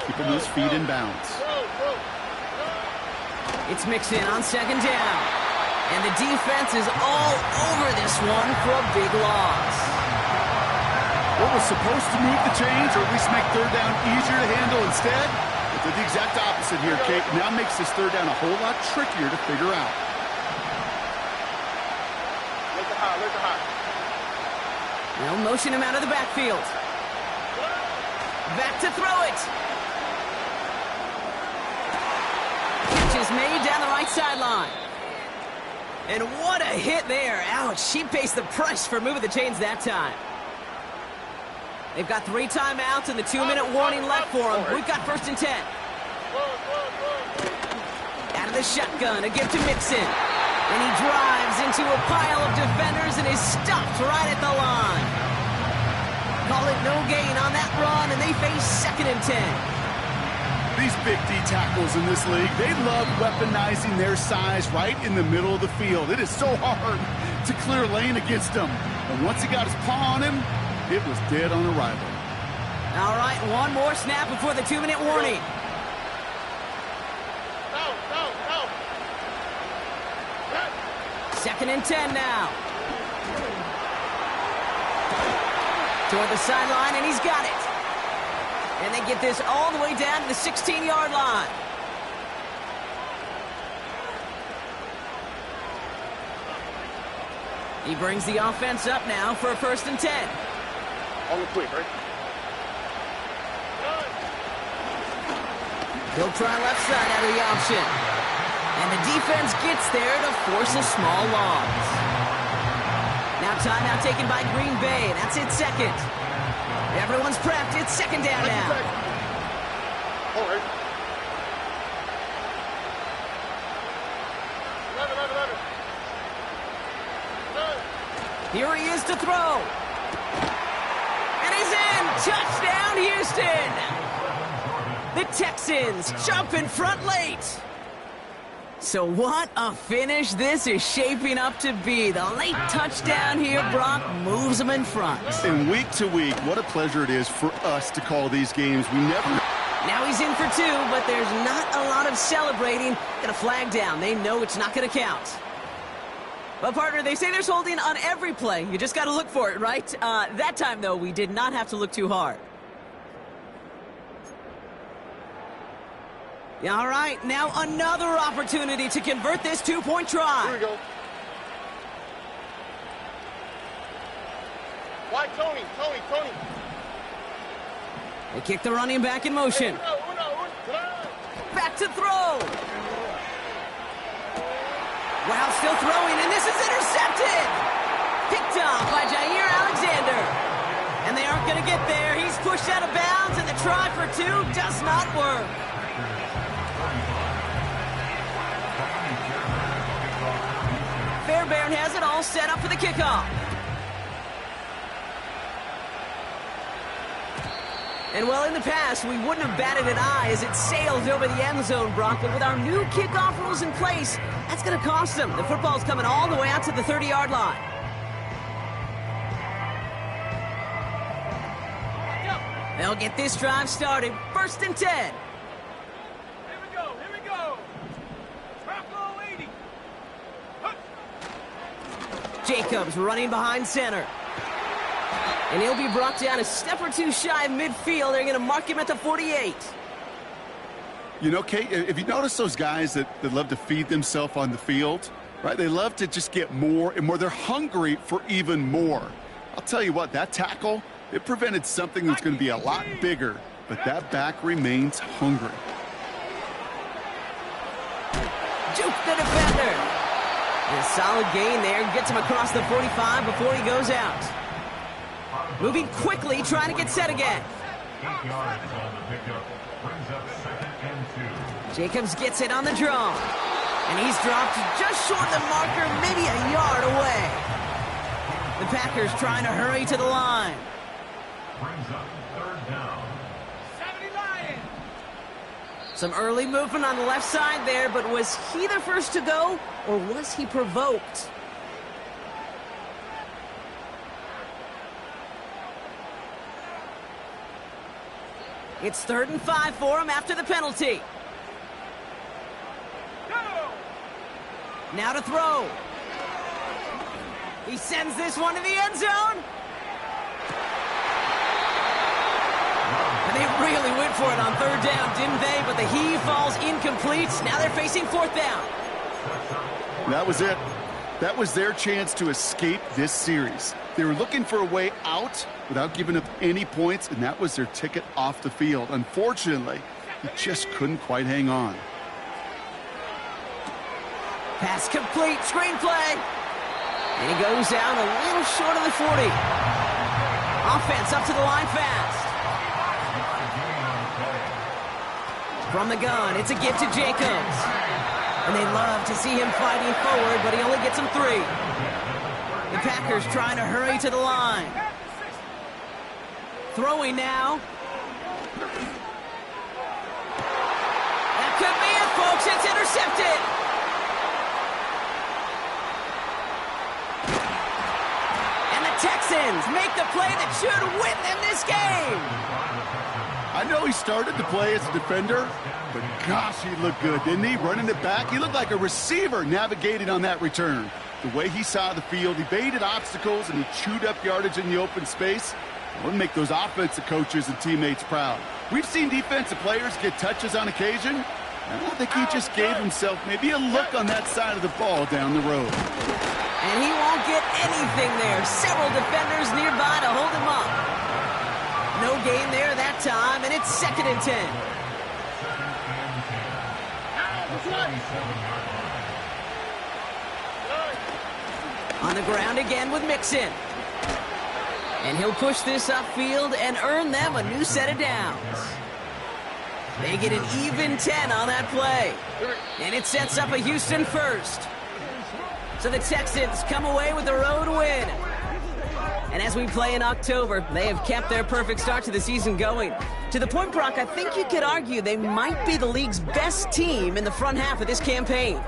keeping those feet in bounds. It's Mixon on 2nd down. And the defense is all over this one for a big loss. What was supposed to move the chains, or at least make 3rd down easier to handle instead, it did the exact opposite here, Kate. Now makes this 3rd down a whole lot trickier to figure out. Look at high, look at high. They'll motion him out of the backfield. Back to throw it. Catch is made down the right sideline. And what a hit there. Ouch, she pays the price for moving the chains that time. They've got 3 timeouts and the 2-minute warning left for them. We've got 1st and 10. Out of the shotgun, a give to Mixon. And he drives into a pile of defenders and is stopped right at the line. Call it no gain on that run, and they face 2nd and 10. These big D tackles in this league, they love weaponizing their size right in the middle of the field. It is so hard to clear lane against them. And once he got his paw on him, it was dead on arrival. All right, one more snap before the 2-minute warning. No. 2nd and 10 now. Toward the sideline, and he's got it. And they get this all the way down to the 16-yard line. He brings the offense up now for a 1st and 10. On the quick, right? He'll try left side out of the option. And the defense gets there to force a small loss. Now timeout taken by Green Bay. That's it, 2nd. Everyone's prepped. It's second down now. All right. Here he is to throw. And he's in. Touchdown, Houston. The Texans jump in front late. So what a finish this is shaping up to be. The late touchdown here, Brock, moves them in front. And week to week, what a pleasure it is for us to call these games. We never... Now he's in for two, but there's not a lot of celebrating. Got a flag down. They know it's not going to count. But, partner, they say there's holding on every play. You just got to look for it, right? That time, though, we did not have to look too hard. All right, now another opportunity to convert this two-point try. Here we go. Why, Tony? They kick the running back in motion. Back to throw. Wow, still throwing, and this is intercepted. Picked off by Jair Alexander. And they aren't going to get there. He's pushed out of bounds, and the try for two does not work. Fairbairn has it all set up for the kickoff. And well, in the past, we wouldn't have batted an eye as it sailed over the end zone, Brock. But with our new kickoff rules in place, that's going to cost them. The football's coming all the way out to the 30-yard line. They'll get this drive started. 1st and 10. Here we go. Bronco 80. Jacobs running behind center. And he'll be brought down a step or two shy of midfield. They're going to mark him at the 48. You know, Kate, if you notice those guys that love to feed themselves on the field, right? They love to just get more and more. They're hungry for even more. I'll tell you what, that tackle, it prevented something that's going to be a lot bigger, but that back remains hungry. Juke the defender. And a solid gain there. Gets him across the 45 before he goes out. Moving quickly, trying to get set again. Jacobs gets it on the draw. And he's dropped just short of the marker, maybe a yard away. The Packers trying to hurry to the line. Some early movement on the left side there, but was he the first to go, or was he provoked? It's 3rd and 5 for him after the penalty. Now to throw. He sends this one to the end zone. And they really went for it on 3rd down, didn't they? But the heave falls incomplete. Now they're facing 4th down. That was it. That was their chance to escape this series. They were looking for a way out without giving up any points, and that was their ticket off the field. Unfortunately, they just couldn't quite hang on. Pass complete, screenplay. And he goes down a little short of the 40. Offense up to the line fast. From the gun, it's a give to Jacobs. And they love to see him fighting forward, but he only gets him 3. The Packers trying to hurry to the line. Throwing now. That could be it, folks. It's intercepted. And the Texans make the play that should win them this game. I know he started to play as a defender, but gosh, he looked good, didn't he? Running it back, he looked like a receiver navigating on that return. The way he saw the field, he baited obstacles and he chewed up yardage in the open space. It would make those offensive coaches and teammates proud. We've seen defensive players get touches on occasion, and I think he just gave himself maybe a look on that side of the ball down the road. And he won't get anything there. Several defenders nearby to hold him up. No gain there that time, and it's 2nd and 10. On the ground again with Mixon. And he'll push this upfield and earn them a new set of downs. They get an even 10 on that play. And it sets up a Houston first. So the Texans come away with a road win. And as we play in October, they have kept their perfect start to the season going. To the point, Brock, I think you could argue they might be the league's best team in the front half of this campaign.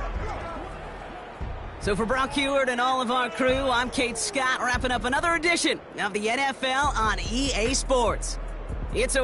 So for Brock Heward and all of our crew, I'm Kate Scott, wrapping up another edition of the NFL on EA Sports. It's a